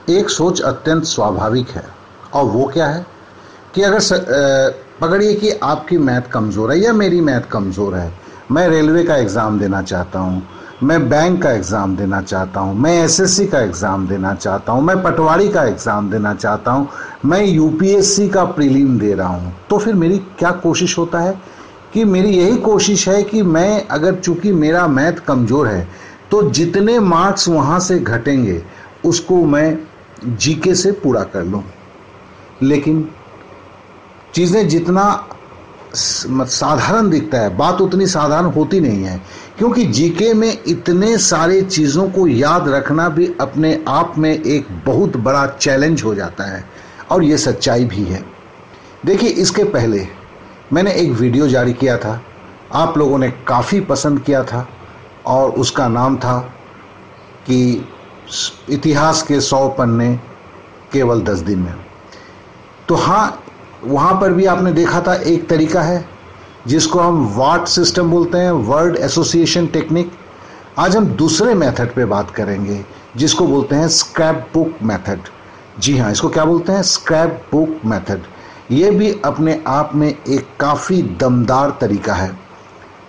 एक सोच अत्यंत स्वाभाविक है, और वो क्या है कि अगर पकड़िए कि आपकी मैथ कमज़ोर है या मेरी मैथ कमज़ोर है, मैं रेलवे का एग्ज़ाम देना चाहता हूँ, मैं बैंक का एग्ज़ाम देना चाहता हूँ, मैं एसएससी का एग्ज़ाम देना चाहता हूँ, मैं पटवारी का एग्ज़ाम देना चाहता हूँ, मैं यूपीएससी का प्रीलिम दे रहा हूँ, तो फिर मेरी क्या कोशिश होता है कि मेरी यही कोशिश है कि मैं, अगर चूंकि मेरा मैथ कमज़ोर है, तो जितने मार्क्स वहाँ से घटेंगे उसको मैं जीके से पूरा कर लूँ। लेकिन चीज़ें जितना साधारण दिखता है, बात उतनी साधारण होती नहीं है, क्योंकि जीके में इतने सारे चीज़ों को याद रखना भी अपने आप में एक बहुत बड़ा चैलेंज हो जाता है, और ये सच्चाई भी है। देखिए, इसके पहले मैंने एक वीडियो जारी किया था, आप लोगों ने काफ़ी पसंद किया था, और उसका नाम था कि इतिहास के 100 पन्ने केवल 10 दिन में। तो हाँ, वहाँ पर भी आपने देखा था एक तरीका है जिसको हम वाट सिस्टम बोलते हैं, वर्ड एसोसिएशन टेक्निक। आज हम दूसरे मेथड पे बात करेंगे जिसको बोलते हैं स्क्रैप बुक मेथड। जी हाँ, इसको क्या बोलते हैं? Scrap book method. ये भी अपने आप में एक काफ़ी दमदार तरीका है।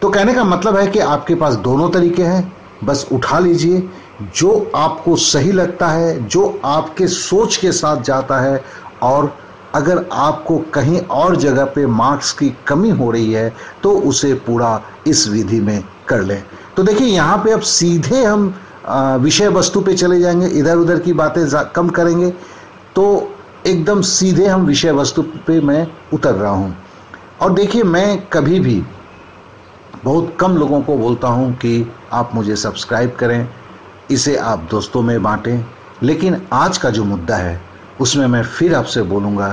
तो कहने का मतलब है कि आपके पास दोनों तरीके हैं, बस उठा लीजिए जो आपको सही लगता है, जो आपके सोच के साथ जाता है, और अगर आपको कहीं और जगह पे मार्क्स की कमी हो रही है तो उसे पूरा इस विधि में कर लें। तो देखिए, यहाँ पे अब सीधे हम विषय वस्तु पे चले जाएंगे, इधर उधर की बातें कम करेंगे, तो एकदम सीधे हम विषय वस्तु पे मैं उतर रहा हूँ। और देखिए, मैं कभी भी बहुत कम लोगों को बोलता हूँ कि आप मुझे सब्सक्राइब करें, इसे आप दोस्तों में बांटें, लेकिन आज का जो मुद्दा है उसमें मैं फिर आपसे बोलूँगा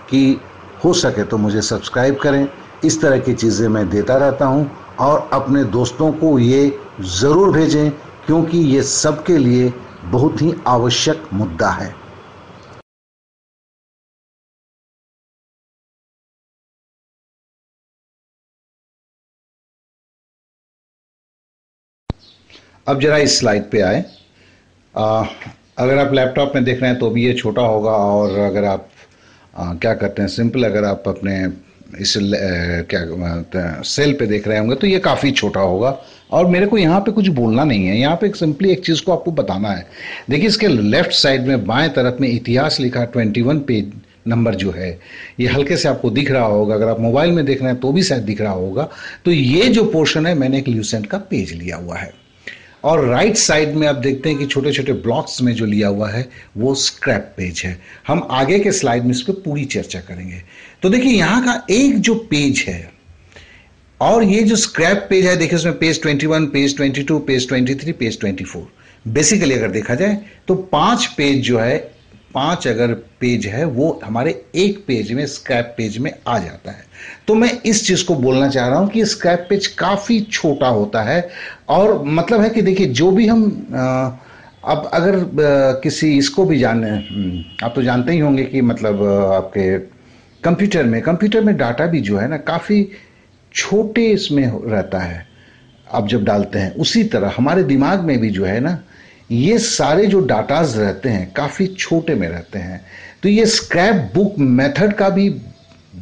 कि हो सके तो मुझे सब्सक्राइब करें। इस तरह की चीज़ें मैं देता रहता हूँ, और अपने दोस्तों को ये ज़रूर भेजें, क्योंकि ये सबके लिए बहुत ही आवश्यक मुद्दा है। अब जरा इस स्लाइड पे आए। अगर आप लैपटॉप में देख रहे हैं तो भी ये छोटा होगा, और अगर आप क्या करते हैं, सिंपल अगर आप अपने इस क्या सेल पे देख रहे होंगे तो ये काफ़ी छोटा होगा, और मेरे को यहाँ पे कुछ बोलना नहीं है। यहाँ पे सिंपली एक चीज़ को आपको बताना है। देखिए, इसके लेफ्ट साइड में बाएं तरफ में इतिहास लिखा 21 पेज नंबर जो है, ये हल्के से आपको दिख रहा होगा। अगर आप मोबाइल में देख रहे हैं तो भी शायद दिख रहा होगा। तो ये जो पोर्शन है, मैंने एक ल्यूसेंट का पेज लिया हुआ है, और राइट साइड में आप देखते हैं कि छोटे छोटे ब्लॉक्स में जो लिया हुआ है वो स्क्रैप पेज है। हम आगे के स्लाइड में इस पर पूरी चर्चा करेंगे। तो देखिए, यहाँ का एक जो पेज है, और ये जो स्क्रैप पेज है, देखिए उसमें page 21, page 22, page 23, page 24, basically अगर देखा जाए तो 5 पेज जो है, 5 अगर पेज है वो हमारे एक पेज में, स्क्रैप पेज में आ जाता है। तो मैं इस चीज को बोलना चाह रहा हूं कि स्क्रैप पेज काफी छोटा होता है, और मतलब है कि देखिए, जो भी हम अब अगर किसी इसको भी जाने, आप तो जानते ही होंगे कि मतलब आपके कंप्यूटर में डाटा भी जो है ना, काफी छोटे इसमें रहता है। आप जब डालते हैं, उसी तरह हमारे दिमाग में भी जो है ना, ये सारे जो डाटाज रहते हैं काफ़ी छोटे में रहते हैं। तो ये स्क्रैप बुक मेथड का भी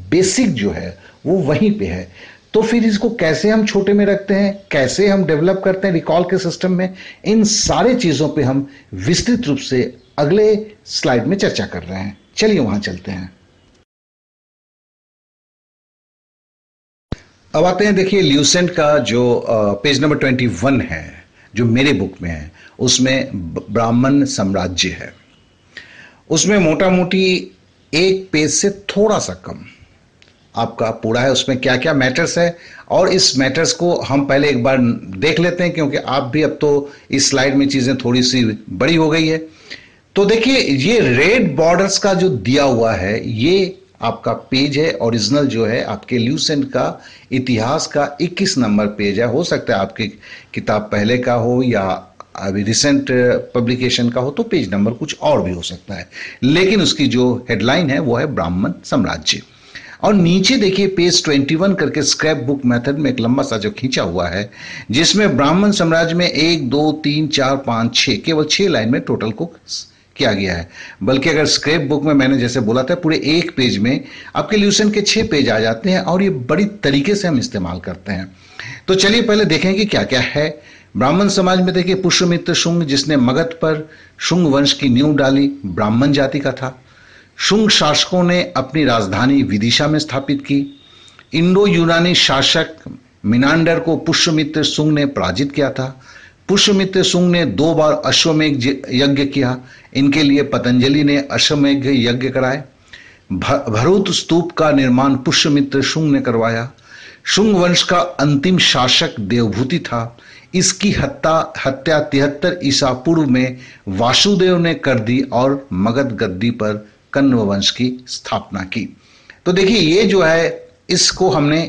बेसिक जो है वो वहीं पे है। तो फिर इसको कैसे हम छोटे में रखते हैं, कैसे हम डेवलप करते हैं रिकॉल के सिस्टम में, इन सारे चीज़ों पे हम विस्तृत रूप से अगले स्लाइड में चर्चा कर रहे हैं। चलिए वहां चलते हैं। अब आते हैं, देखिए, ल्यूसेंट का जो पेज नंबर 21 है, जो मेरे बुक में है, उसमें ब्राह्मण साम्राज्य है। उसमें मोटा मोटी एक पेज से थोड़ा सा कम आपका पूरा है। उसमें क्या क्या मैटर्स है, और इस मैटर्स को हम पहले एक बार देख लेते हैं, क्योंकि आप भी अब तो इस स्लाइड में चीजें थोड़ी सी बड़ी हो गई है। तो देखिए, ये रेड बॉर्डर्स का जो दिया हुआ है, ये आपका पेज है, ओरिजिनल जो है आपके ल्यूसेंट का इतिहास का 21 नंबर पेज है। हो सकता है आपकी किताब पहले का हो या अभी रिसेंट पब्लिकेशन का हो, तो पेज नंबर कुछ और भी हो सकता है, लेकिन उसकी जो हेडलाइन है वो है ब्राह्मण साम्राज्य। और नीचे देखिए पेज 21 करके स्क्रैप बुक मेथड में एक लंबा सा जो खींचा हुआ है, जिसमें ब्राह्मण साम्राज्य में 1 2 3 4 5 6 केवल 6 लाइन में टोटल को किया गया है, बल्कि अगर स्क्रैप बुक में मैंने जैसे बोला था पूरे एक पेज में आपके ल्यूसेंट के 6 पेज आ जाते हैं और ये बड़ी तरीके से हम इस्तेमाल करते हैं। तो चलिए पहले देखें कि क्या क्या है। ब्राह्मण समाज में देखिए पुष्यमित्र शुंग जिसने मगध पर शुंग वंश की नींव डाली ब्राह्मण जाति का था। शुंग शासकों ने अपनी राजधानी विदिशा में स्थापित की। इंडो यूनानी शासक मिनांडर को पुष्यमित्र शुंग ने पराजित किया था। पुष्यमित्र शुंग ने 2 बार अश्वमेध यज्ञ किया। इनके लिए पतंजलि ने अश्वमेध यज्ञ कराए। भरूत स्तूप का निर्माण पुष्यमित्र शुंग ने करवाया। शुंग वंश का अंतिम शासक देवभूति था। इसकी हत्या 73 ईसा पूर्व में वासुदेव ने कर दी और मगध गद्दी पर कण्व वंश की स्थापना की। तो देखिए ये जो है इसको हमने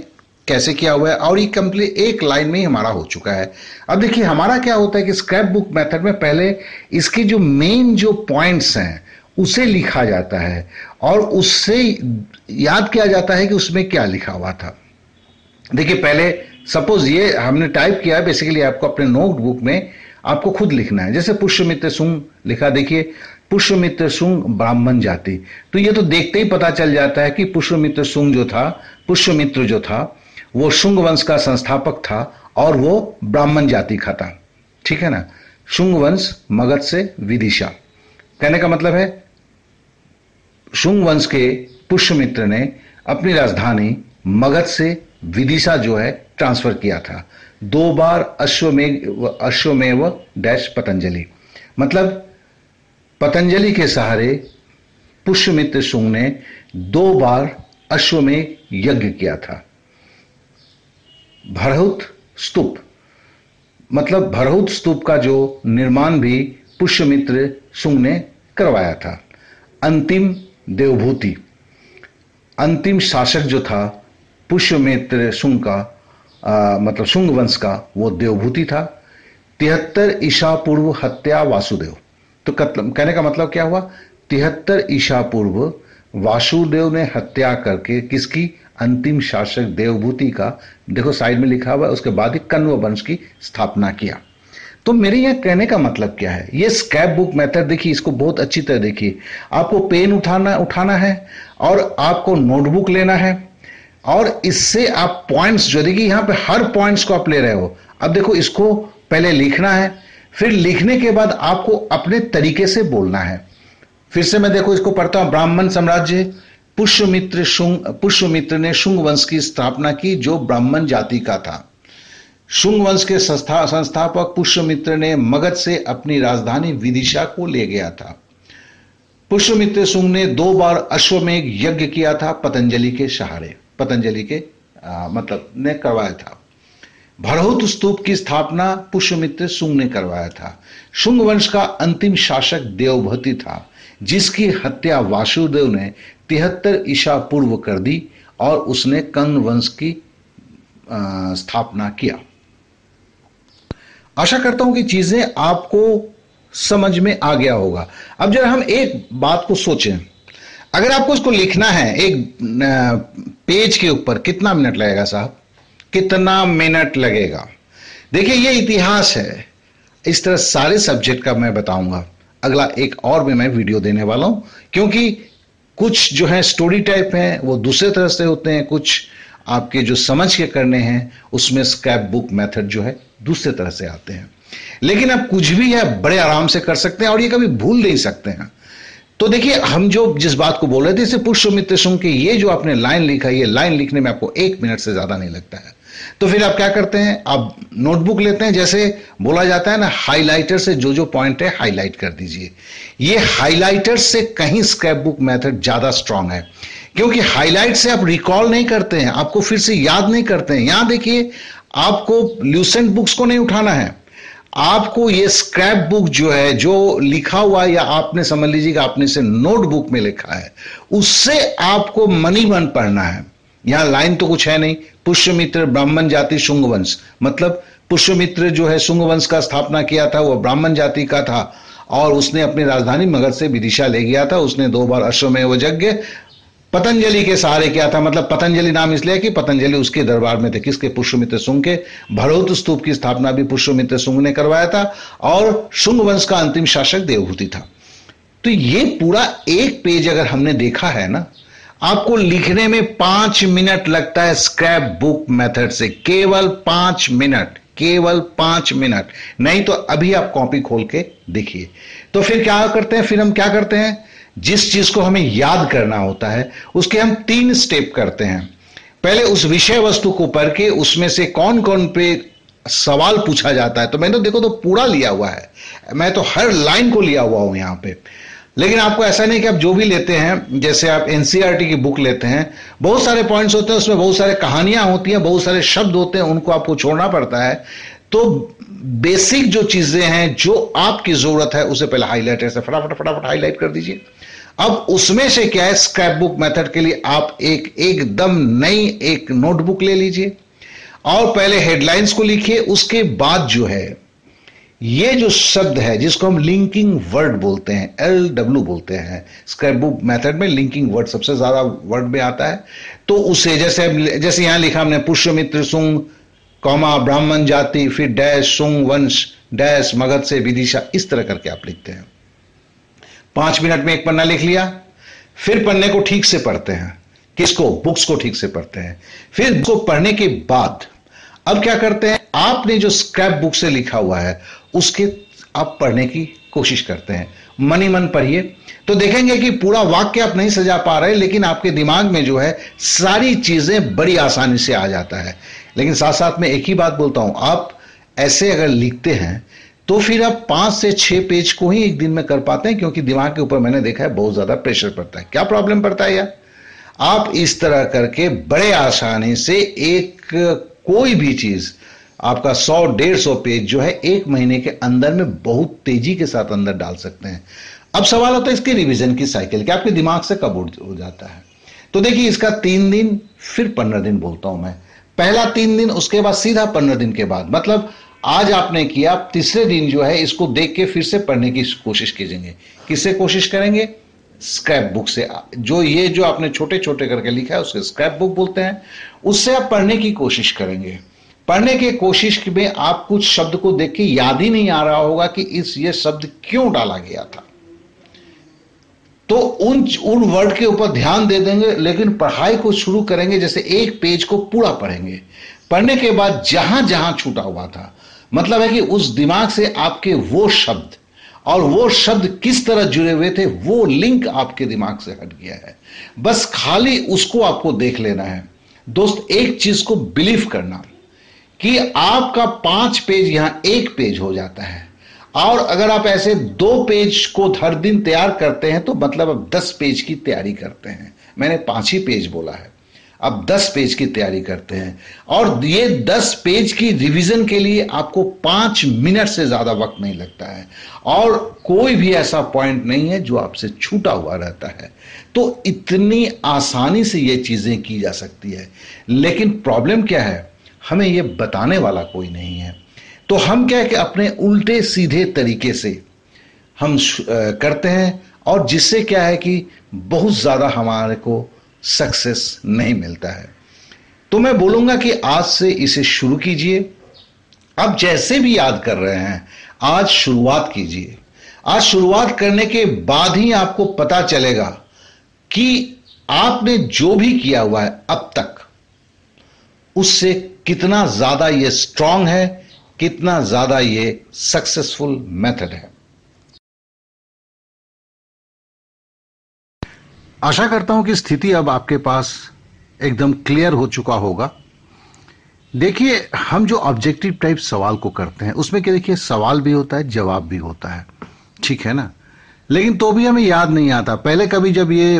कैसे किया हुआ है और ये कंप्लीट एक लाइन में ही हमारा हो चुका है। अब देखिए हमारा क्या होता है कि स्क्रैप बुक मेथड में पहले इसके जो मेन जो पॉइंट्स हैं उसे लिखा जाता है और उससे याद किया जाता है कि उसमें क्या लिखा हुआ था। देखिए पहले सपोज ये हमने टाइप किया है, बेसिकली आपको अपने नोटबुक में आपको खुद लिखना है। जैसे पुष्यमित्र शुंग लिखा, देखिए पुष्यमित्र शुंग ब्राह्मण जाति, तो ये तो देखते ही पता चल जाता है कि पुष्यमित्र शुंग जो था, पुष्यमित्र जो था वो शुंग वंश का संस्थापक था और वो ब्राह्मण जाति का था, ठीक है ना। शुंग वंश मगध से विदिशा, कहने का मतलब है शुंग वंश के पुष्यमित्र ने अपनी राजधानी मगध से विदिशा जो है ट्रांसफर किया था। 2 बार अश्वमेव डैश पतंजलि, मतलब पतंजलि के सहारे पुष्यमित्र शुंग ने 2 बार अश्वमेध यज्ञ किया था। भरहुत स्तूप, मतलब भरहुत स्तूप का जो निर्माण भी पुष्यमित्र शुंग ने करवाया था। अंतिम देवभूति, अंतिम शासक जो था पुष्यमित्र शुंग का मतलब शुंग वंश का वो देवभूति था। 73 ईसा पूर्व हत्या वासुदेव, तो कहने का मतलब क्या हुआ, 73 ईसा पूर्व वासुदेव ने हत्या करके किसकी, अंतिम शासक देवभूति का, देखो साइड में लिखा हुआ है, उसके बाद ही कण्व वंश की स्थापना किया। तो मेरे यह कहने का मतलब क्या है, ये स्क्रैप बुक मेथड देखिए, इसको बहुत अच्छी तरह देखिए। आपको पेन उठाना है और आपको नोटबुक लेना है और इससे आप पॉइंट्स जो देखिए यहाँ पे हर पॉइंट्स को आप ले रहे हो। अब देखो इसको पहले लिखना है, फिर लिखने के बाद आपको अपने तरीके से बोलना है। फिर से मैं देखो इसको पढ़ता हूं। ब्राह्मण साम्राज्य, पुष्यमित्र ने शुंग वंश की स्थापना की जो ब्राह्मण जाति का था। शुंग वंश के संस्थापक पुष्यमित्र ने मगध से अपनी राजधानी विदिशा को ले गया था। पुष्यमित्र शुंग ने 2 बार अश्वमेध यज्ञ किया था पतंजलि के सहारे, पतंजलि के मतलब ने करवाया था। भरहुत स्तूप की स्थापना पुष्यमित्र शुंग ने करवाया था। शुंग वंश का अंतिम शासक देवभूति था जिसकी हत्या वासुदेव ने 73 ईसा पूर्व कर दी और उसने कण्व वंश की स्थापना किया। आशा करता हूं कि चीजें आपको समझ में आ गया होगा। अब जरा हम एक बात को सोचें, अगर आपको इसको लिखना है एक पेज के ऊपर कितना मिनट लगेगा साहब, कितना मिनट लगेगा? देखिए ये इतिहास है, इस तरह सारे सब्जेक्ट का मैं बताऊंगा। अगला एक और भी मैं वीडियो देने वाला हूं, क्योंकि कुछ जो है स्टोरी टाइप हैं वो दूसरे तरह से होते हैं, कुछ आपके जो समझ के करने हैं उसमें स्क्रैप बुक मेथड जो है दूसरे तरह से आते हैं। लेकिन आप कुछ भी है बड़े आराम से कर सकते हैं और ये कभी भूल नहीं सकते हैं। तो देखिए हम जो जिस बात को बोल रहे थे, इसे पुष्यमित्र शुंग के ये जो आपने लाइन लिखा, ये लाइन लिखने में आपको 1 मिनट से ज्यादा नहीं लगता है। तो फिर आप क्या करते हैं, आप नोटबुक लेते हैं, जैसे बोला जाता है ना हाइलाइटर से जो जो पॉइंट है हाईलाइट कर दीजिए। ये हाइलाइटर से कहीं स्क्रैप बुक मेथड ज्यादा स्ट्रांग है, क्योंकि हाईलाइट से आप रिकॉल नहीं करते हैं, आपको फिर से याद नहीं करते हैं। यहां देखिए आपको ल्यूसेंट बुक्स को नहीं उठाना है, आपको ये स्क्रैप बुक जो है जो लिखा हुआ या आपने समझ लीजिएगा आपने से नोटबुक में लिखा है उससे आपको मनी मन पढ़ना है। यहां लाइन तो कुछ है नहीं, पुष्यमित्र ब्राह्मण जाति शुंग वंश, मतलब पुष्यमित्र जो है शुंग वंश का स्थापना किया था, वह ब्राह्मण जाति का था और उसने अपनी राजधानी मगध से विदिशा ले गया था। उसने 2 बार अश्वमेध यज्ञ पतंजलि के सहारे किया था, मतलब पतंजलि नाम इसलिए कि पतंजलि उसके दरबार में थे, किसके, पुष्यमित्र शुंग के। भरहुत स्तूप की स्थापना भी पुष्यमित्र शुंग ने करवाया था और शुंग वंश का अंतिम शासक देवभूति था। तो ये पूरा एक पेज अगर हमने देखा है ना, आपको लिखने में 5 मिनट लगता है स्क्रैप बुक मेथड से, केवल 5 मिनट, केवल 5 मिनट। नहीं तो अभी आप कॉपी खोल के देखिए। तो फिर क्या करते हैं, फिर हम क्या करते हैं, जिस चीज को हमें याद करना होता है उसके हम 3 स्टेप करते हैं। पहले उस विषय वस्तु को पढ़ के उसमें से कौन कौन पे सवाल पूछा जाता है, तो मैंने तो देखो तो पूरा लिया हुआ है, मैं तो हर लाइन को लिया हुआ हूं यहां पे। लेकिन आपको ऐसा नहीं कि आप जो भी लेते हैं, जैसे आप एनसीईआरटी की बुक लेते हैं, बहुत सारे पॉइंट्स होते हैं उसमें, बहुत सारे कहानियां होती हैं, बहुत सारे शब्द होते हैं, उनको आपको छोड़ना पड़ता है। तो बेसिक जो चीजें हैं जो आपकी जरूरत है उसे पहले हाईलाइटर से फटाफट फटाफट हाईलाइट कर दीजिए। अब उसमें से क्या है, स्क्रैप बुक मेथड के लिए आप एकदम नई एक नोटबुक ले लीजिए और पहले हेडलाइंस को लिखिए। उसके बाद जो है ये जो शब्द है जिसको हम लिंकिंग वर्ड बोलते हैं, LW बोलते हैं, स्क्रैप बुक मेथड में लिंकिंग वर्ड सबसे ज्यादा वर्ड में आता है। तो उसे जैसे यहां लिखा हमने, पुष्यमित्र सुंग कौमा ब्राह्मण जाति, फिर डैश सुंग वंश डैश मगध से विदिशा, इस तरह करके आप लिखते हैं। 5 मिनट में एक पन्ना लिख लिया। फिर पन्ने को ठीक से पढ़ते हैं, किसको, बुक्स को ठीक से पढ़ते हैं। फिर उसको पढ़ने के बाद अब क्या करते हैं, आपने जो स्क्रैप बुक से लिखा हुआ है उसके आप पढ़ने की कोशिश करते हैं, मन ही मन पढ़िए। तो देखेंगे कि पूरा वाक्य आप नहीं सजा पा रहे, लेकिन आपके दिमाग में जो है सारी चीजें बड़ी आसानी से आ जाता है। लेकिन साथ साथ में एक ही बात बोलता हूं, आप ऐसे अगर लिखते हैं तो फिर आप 5 से 6 पेज को ही एक दिन में कर पाते हैं, क्योंकि दिमाग के ऊपर मैंने देखा है बहुत ज्यादा प्रेशर पड़ता है। क्या प्रॉब्लम पड़ता है यार, आप इस तरह करके बड़े आसानी से एक कोई भी चीज आपका 100-150 पेज जो है 1 महीने के अंदर में बहुत तेजी के साथ अंदर डाल सकते हैं। अब सवाल होता है इसके रिवीजन की साइकिल, कि आपके दिमाग से कब हो जाता है। तो देखिए, इसका 3 दिन फिर 15 दिन बोलता हूं मैं, पहला 3 दिन, उसके बाद सीधा 15 दिन के बाद, मतलब आज आपने किया, तीसरे दिन जो है इसको देख के फिर से पढ़ने की कोशिश कीजिए। किससे कोशिश करेंगे, स्क्रैप बुक से। जो आपने छोटे छोटे करके लिखा है उसके स्क्रैप बुक बोलते हैं, उससे आप पढ़ने की कोशिश करेंगे। पढ़ने की कोशिश में आप कुछ शब्द को देख के याद ही नहीं आ रहा होगा कि ये शब्द क्यों डाला गया था, तो उन वर्ड के ऊपर ध्यान दे देंगे। लेकिन पढ़ाई को शुरू करेंगे, जैसे एक पेज को पूरा पढ़ेंगे। पढ़ने के बाद जहां जहां छूटा हुआ था, मतलब है कि उस दिमाग से आपके वो शब्द और वो शब्द किस तरह जुड़े हुए थे, वो लिंक आपके दिमाग से हट गया है। बस खाली उसको आपको देख लेना है। दोस्त, एक चीज को बिलीव करना कि आपका 5 पेज यहां 1 पेज हो जाता है, और अगर आप ऐसे 2 पेज को हर दिन तैयार करते हैं तो मतलब अब 10 पेज की तैयारी करते हैं। मैंने 5 ही पेज बोला है, अब 10 पेज की तैयारी करते हैं। और ये 10 पेज की रिवीजन के लिए आपको 5 मिनट से ज्यादा वक्त नहीं लगता है, और कोई भी ऐसा पॉइंट नहीं है जो आपसे छूटा हुआ रहता है। तो इतनी आसानी से ये चीजें की जा सकती है। लेकिन प्रॉब्लम क्या है, हमें ये बताने वाला कोई नहीं है। तो हम क्या है कि अपने उल्टे सीधे तरीके से हम करते हैं, और जिससे क्या है कि बहुत ज्यादा हमारे को सक्सेस नहीं मिलता है। तो मैं बोलूंगा कि आज से इसे शुरू कीजिए। अब जैसे भी याद कर रहे हैं, आज शुरुआत कीजिए। आज शुरुआत करने के बाद ही आपको पता चलेगा कि आपने जो भी किया हुआ है अब तक, उससे कितना ज्यादा ये स्ट्रांग है, कितना ज्यादा ये सक्सेसफुल मेथड है। आशा करता हूं कि स्थिति अब आपके पास एकदम क्लियर हो चुका होगा। देखिए, हम जो ऑब्जेक्टिव टाइप सवाल को करते हैं उसमें क्या, देखिए सवाल भी होता है, जवाब भी होता है, ठीक है ना। लेकिन तो भी हमें याद नहीं आता। पहले कभी जब ये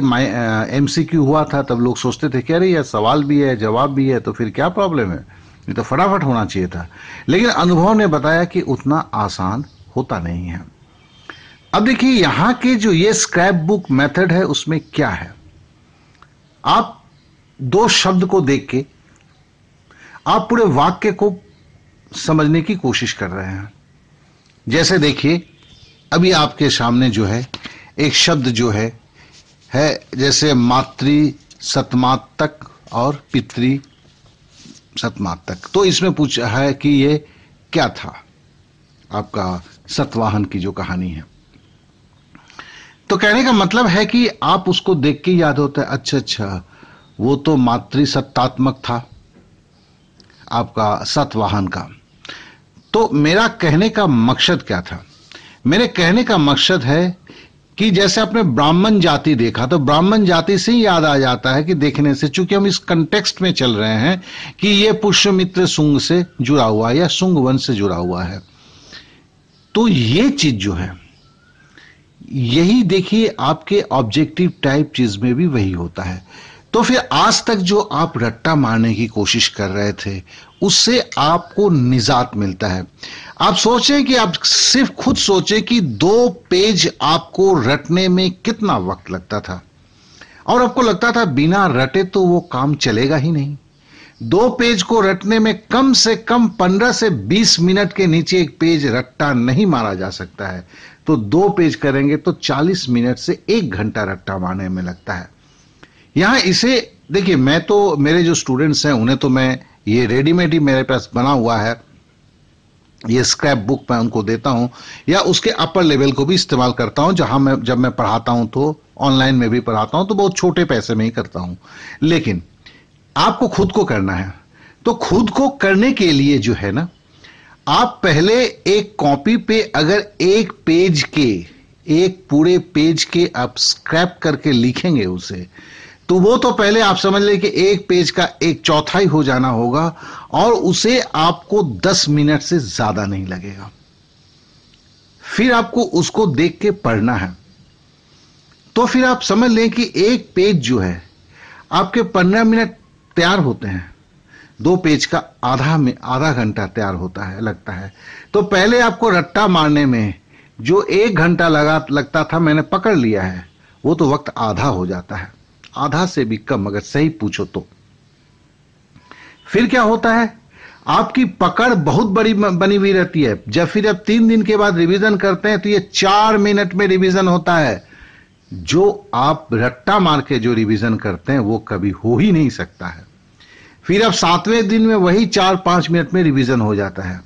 MCQ हुआ था तब लोग सोचते थे कि अरे यार सवाल भी है जवाब भी है तो फिर क्या प्रॉब्लम है, ये तो फटाफट होना चाहिए था। लेकिन अनुभव ने बताया कि उतना आसान होता नहीं है। अब देखिए, यहां के जो ये स्क्रैप बुक मेथड है उसमें क्या है, आप 2 शब्द को देख के आप पूरे वाक्य को समझने की कोशिश कर रहे हैं। जैसे देखिए, अभी आपके सामने जो है एक शब्द जो है जैसे मातृ सतमातक और पितृ सतमातक। तो इसमें पूछा है कि ये क्या था, आपका सतवाहन की जो कहानी है। तो कहने का मतलब है कि आप उसको देख के याद होता है, अच्छा अच्छा वो तो मातृसत्तात्मक था आपका सतवाहन का। तो मेरा कहने का मकसद क्या था? मेरे कहने का मकसद है कि जैसे आपने ब्राह्मण जाति देखा तो ब्राह्मण जाति से ही याद आ जाता है कि देखने से, चूंकि हम इस कंटेक्स्ट में चल रहे हैं कि ये पुष्यमित्र शुंग से जुड़ा हुआ है या शुंग वंश से जुड़ा हुआ है। तो ये चीज जो है, यही देखिए आपके ऑब्जेक्टिव टाइप चीज में भी वही होता है। तो फिर आज तक जो आप रट्टा मारने की कोशिश कर रहे थे उससे आपको निजात मिलता है। आप सोचें कि आप सिर्फ खुद सोचें कि 2 पेज आपको रटने में कितना वक्त लगता था, और आपको लगता था बिना रटे तो वो काम चलेगा ही नहीं। 2 पेज को रटने में कम से कम 15 से 20 मिनट के नीचे एक पेज रट्टा नहीं मारा जा सकता है। तो 2 पेज करेंगे तो 40 मिनट से 1 घंटा रट्टा मारने में लगता है। यहां इसे देखिए, मैं तो, मेरे जो स्टूडेंट्स हैं उन्हें तो मैं ये रेडीमेड ही मेरे पास बना हुआ है, ये स्क्रैप बुक मैं उनको देता हूं, या उसके अपर लेवल को भी इस्तेमाल करता हूं। जहां मैं, जब मैं पढ़ाता हूं तो ऑनलाइन में भी पढ़ाता हूं तो बहुत छोटे पैसे में ही करता हूं। लेकिन आपको खुद को करना है, तो खुद को करने के लिए जो है ना, आप पहले एक कॉपी पे अगर एक पेज के, एक पूरे पेज के आप स्क्रैप करके लिखेंगे उसे, तो वो तो पहले आप समझ लें कि एक पेज का 1/4 हो जाना होगा, और उसे आपको 10 मिनट से ज्यादा नहीं लगेगा। फिर आपको उसको देख के पढ़ना है, तो फिर आप समझ लें कि एक पेज जो है आपके 15 मिनट तैयार होते हैं, 2 पेज का आधा घंटा तैयार होता है, लगता है। तो पहले आपको रट्टा मारने में जो 1 घंटा लगता था, मैंने पकड़ लिया है, वो तो वक्त आधा हो जाता है, आधा से भी कम अगर सही पूछो तो। फिर क्या होता है, आपकी पकड़ बहुत बड़ी बनी हुई रहती है। जब फिर अब 3 दिन के बाद रिवीजन करते हैं तो ये 4 मिनट में रिवीजन होता है। जो आप रट्टा मार के जो रिवीजन करते हैं वो कभी हो ही नहीं सकता है। फिर अब 7वें दिन में वही 4-5 मिनट में रिवीजन हो जाता है।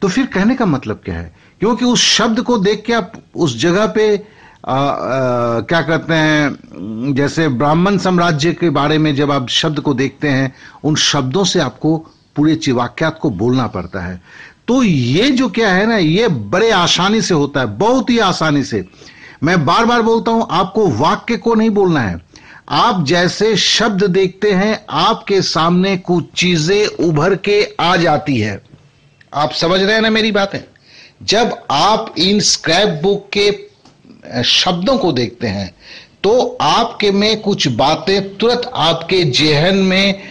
तो फिर कहने का मतलब क्या है, क्योंकि उस शब्द को देख के आप उस जगह पे क्या करते हैं, जैसे ब्राह्मण साम्राज्य के बारे में जब आप शब्द को देखते हैं, उन शब्दों से आपको पूरे वाक्यात को बोलना पड़ता है। तो ये जो क्या है ना, ये बड़े आसानी से होता है, बहुत ही आसानी से। मैं बार बार बोलता हूं, आपको वाक्य को नहीं बोलना है। आप जैसे शब्द देखते हैं, आपके सामने कुछ चीजें उभर के आ जाती है। आप समझ रहे हैं ना मेरी बातें? जब आप इन स्क्रैप बुक के शब्दों को देखते हैं तो आपके में कुछ बातें तुरंत आपके जेहन में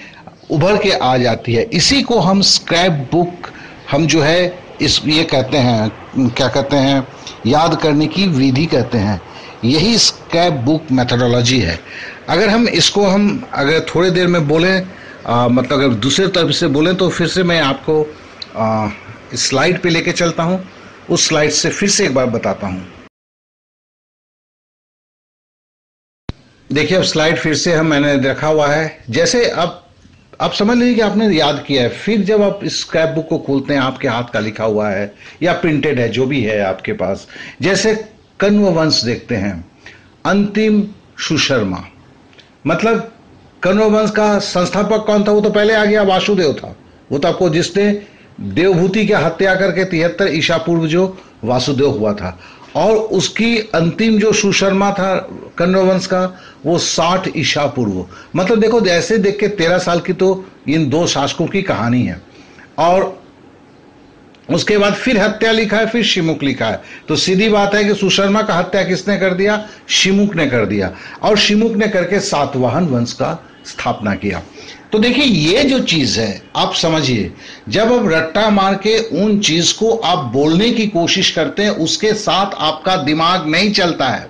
उभर के आ जाती है। इसी को हम स्क्रैप बुक, हम जो है इस ये कहते हैं, क्या कहते हैं, याद करने की विधि कहते हैं। यही स्क्रैप बुक मेथोडोलॉजी है। अगर हम इसको अगर थोड़ी देर में बोलें, मतलब अगर दूसरे तरफ से बोलें, तो फिर से मैं आपको स्लाइड पे लेके चलता हूं। उस स्लाइड से फिर से एक बार बताता हूं। देखिए, अब स्लाइड फिर से मैंने रखा हुआ है। जैसे अब आप समझ लीजिए कि आपने याद किया है। फिर जब आप इस स्क्रैप बुक को खोलते हैं, आपके हाथ का लिखा हुआ है या प्रिंटेड है, जो भी है आपके पास। जैसे कण्व वंश देखते हैं, अंतिम सुशर्मा, मतलब कण्व वंश का संस्थापक कौन था? वो तो पहले आ गया, वासुदेव था। वो तो आपको, जिसने देवभूति की हत्या करके 73 ईसा पूर्व जो वासुदेव हुआ था, और उसकी अंतिम जो सुशर्मा था कण्व वंश का, वो 60 ईसा पूर्व। मतलब देखो, ऐसे देख के 13 साल की तो इन 2 शासकों की कहानी है। और उसके बाद फिर हत्या लिखा है, फिर शिमुक लिखा है। तो सीधी बात है कि सुशर्मा का हत्या किसने कर दिया? शिमुक ने कर दिया, और शिमुक ने करके सातवाहन वंश का स्थापना किया। तो देखिए, ये जो चीज है आप समझिए, जब आप रट्टा मार के उन चीज को आप बोलने की कोशिश करते हैं, उसके साथ आपका दिमाग नहीं चलता है।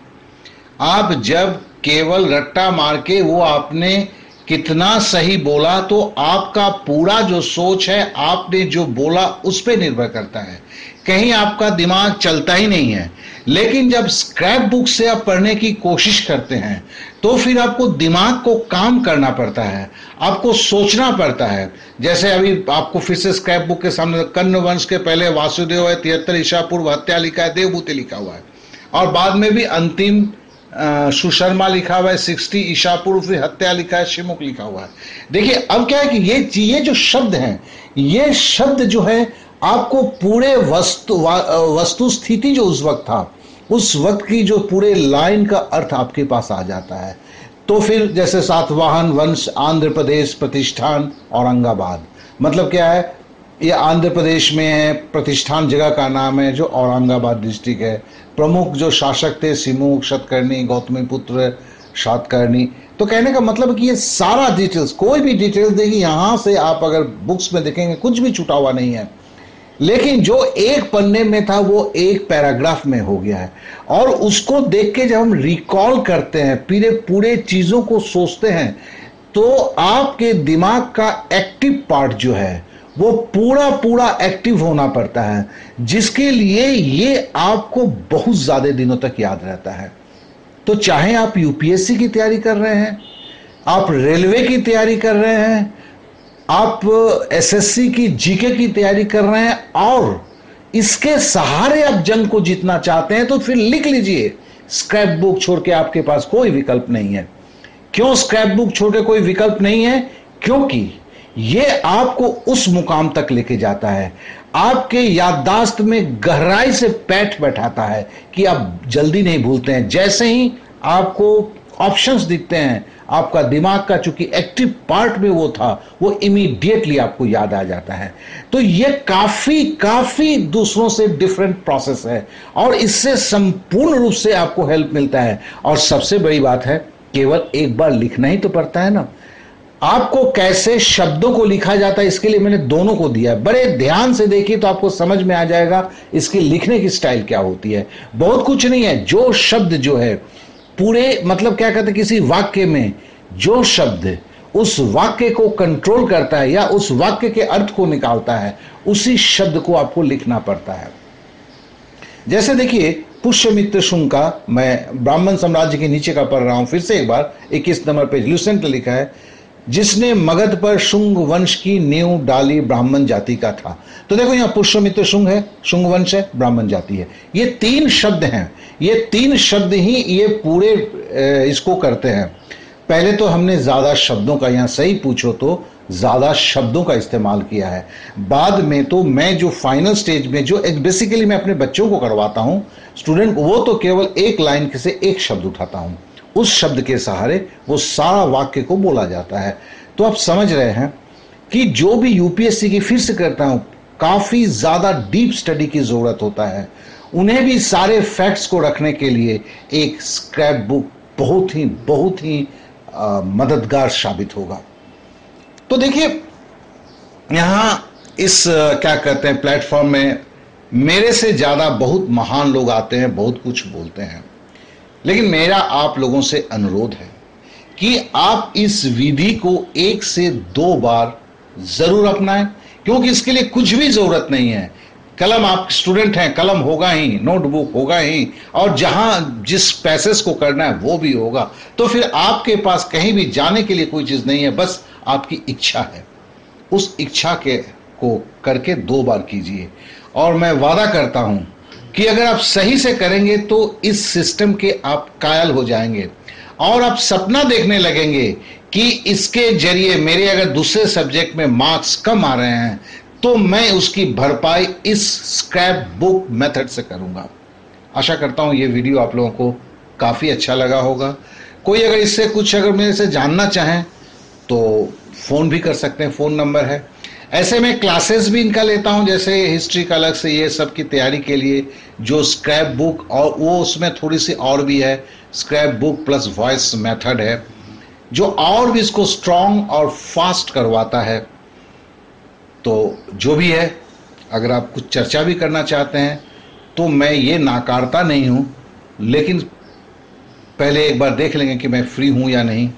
आप जब केवल रट्टा मार के वो आपने कितना सही बोला, तो आपका पूरा जो सोच है, आपने जो बोला, उस पर निर्भर करता है। कहीं आपका दिमाग चलता ही नहीं है। लेकिन जब स्क्रैप बुक से आप पढ़ने की कोशिश करते हैं, तो फिर आपको दिमाग को काम करना पड़ता है, आपको सोचना पड़ता है। जैसे अभी आपको फिर से स्क्रैप बुक के सामने कण्व वंश के पहले वासुदेव है, 73 ईसा पूर्व हत्या लिखा है, देवभूति लिखा हुआ है। और बाद में भी अंतिम सुशर्मा लिखा हुआ है, 60 ईसा पूर्व, फिर हत्या लिखा है, शिमुख लिखा हुआ है। देखिए अब क्या है कि ये जो शब्द हैं, ये शब्द जो है आपको पूरे वस्तु स्थिति जो उस वक्त था, उस वक्त की जो पूरे लाइन का अर्थ आपके पास आ जाता है। तो फिर जैसे सातवाहन वंश, आंध्र प्रदेश, प्रतिष्ठान, औरंगाबाद, मतलब क्या है, ये आंध्र प्रदेश में है, प्रतिष्ठान जगह का नाम है जो औरंगाबाद डिस्ट्रिक्ट है। प्रमुख जो शासक थे सिमुख, शतकर्णी, गौतमीपुत्र, सातकर्णी। तो कहने का मतलब कि ये सारा डिटेल्स, कोई भी डिटेल्स देखिए यहाँ से आप अगर बुक्स में देखेंगे कुछ भी छूटा हुआ नहीं है, लेकिन जो एक पन्ने में था वो एक पैराग्राफ में हो गया है। और उसको देख के जब हम रिकॉल करते हैं, पूरे चीजों को सोचते हैं, तो आपके दिमाग का एक्टिव पार्ट जो है वो पूरा एक्टिव होना पड़ता है, जिसके लिए ये आपको बहुत ज्यादा दिनों तक याद रहता है। तो चाहे आप यूपीएससी की तैयारी कर रहे हैं, आप रेलवे की तैयारी कर रहे हैं, आप एसएससी की जीके की तैयारी कर रहे हैं, और इसके सहारे आप जंग को जीतना चाहते हैं, तो फिर लिख लीजिए, स्क्रैप बुक छोड़ के आपके पास कोई विकल्प नहीं है। क्यों स्क्रैप बुक छोड़ के कोई विकल्प नहीं है? क्योंकि ये आपको उस मुकाम तक लेके जाता है, आपके याददाश्त में गहराई से बैठाता है कि आप जल्दी नहीं भूलते हैं। जैसे ही आपको ऑप्शंस दिखते हैं, आपका दिमाग का चूंकि एक्टिव पार्ट में वो था, वो इमीडिएटली आपको याद आ जाता है। तो ये काफी दूसरों से डिफरेंट प्रोसेस है, और इससे संपूर्ण रूप से आपको हेल्प मिलता है। और सबसे बड़ी बात है, केवल एक बार लिखना ही तो पड़ता है ना। आपको कैसे शब्दों को लिखा जाता है, इसके लिए मैंने दोनों को दिया है। बड़े ध्यान से देखिए तो आपको समझ में आ जाएगा इसके लिखने की स्टाइल क्या होती है। बहुत कुछ नहीं है, जो शब्द जो है पूरे, मतलब क्या कहते हैं, किसी वाक्य में जो शब्द उस वाक्य को कंट्रोल करता है या उस वाक्य के अर्थ को निकालता है, उसी शब्द को आपको लिखना पड़ता है। जैसे देखिए, पुष्यमित्र शुंग का, मैं ब्राह्मण साम्राज्य के नीचे का पढ़ रहा हूं फिर से एक बार, 21 नंबर पेज, ल्यूसेंट लिखा है, जिसने मगध पर शुंग वंश की नींव डाली ब्राह्मण जाति का था। तो देखो यहां पुष्यमित्र शुंग है, शुंग वंश है, ब्राह्मण जाति है। ये तीन शब्द हैं, ये तीन शब्द ही ये पूरे इसको करते हैं। पहले तो हमने ज्यादा शब्दों का, यहां सही पूछो तो ज्यादा शब्दों का इस्तेमाल किया है। बाद में तो मैं जो फाइनल स्टेज में जो बेसिकली मैं अपने बच्चों को करवाता हूं, स्टूडेंट, वो तो केवल एक लाइन से एक शब्द उठाता हूं, उस शब्द के सहारे वो सारा वाक्य को बोला जाता है। तो आप समझ रहे हैं कि जो भी यूपीएससी की, फिर से करता हूं, काफी ज्यादा डीप स्टडी की जरूरत होता है। उन्हें भी सारे फैक्ट्स को रखने के लिए एक स्क्रैप बुक बहुत ही मददगार साबित होगा। तो देखिए यहां इस क्या कहते हैं प्लेटफॉर्म में मेरे से ज्यादा बहुत महान लोग आते हैं, बहुत कुछ बोलते हैं, लेकिन मेरा आप लोगों से अनुरोध है कि आप इस विधि को 1 से 2 बार जरूर अपनाएं, क्योंकि इसके लिए कुछ भी जरूरत नहीं है। कलम, आप स्टूडेंट हैं, कलम होगा ही, नोटबुक होगा ही, और जहां जिस पैसेज को करना है वो भी होगा। तो फिर आपके पास कहीं भी जाने के लिए कोई चीज नहीं है, बस आपकी इच्छा है। उस इच्छा को करके 2 बार कीजिए, और मैं वादा करता हूं कि अगर आप सही से करेंगे तो इस सिस्टम के आप कायल हो जाएंगे, और आप सपना देखने लगेंगे कि इसके जरिए मेरे अगर दूसरे सब्जेक्ट में मार्क्स कम आ रहे हैं तो मैं उसकी भरपाई इस स्क्रैप बुक मेथड से करूंगा। आशा करता हूं ये वीडियो आप लोगों को काफी अच्छा लगा होगा। कोई अगर इससे कुछ अगर मेरे से जानना चाहें तो फोन भी कर सकते हैं, फोन नंबर है। ऐसे में क्लासेस भी इनका लेता हूं, जैसे हिस्ट्री का अलग से, ये सब की तैयारी के लिए जो स्क्रैप बुक, और वो उसमें थोड़ी सी और भी है, scrap book plus voice method है, जो और भी इसको स्ट्रांग और फास्ट करवाता है। तो जो भी है, अगर आप कुछ चर्चा भी करना चाहते हैं तो मैं ये नाकारता नहीं हूं, लेकिन पहले एक बार देख लेंगे कि मैं फ्री हूं या नहीं।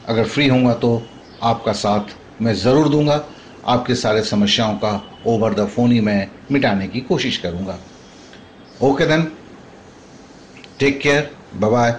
अगर फ्री होऊंगा तो आपका साथ मैं ज़रूर दूंगा, आपके सारे समस्याओं का ओवर द फोन ही मैं मिटाने की कोशिश करूंगा। Okay then, take care, bye bye.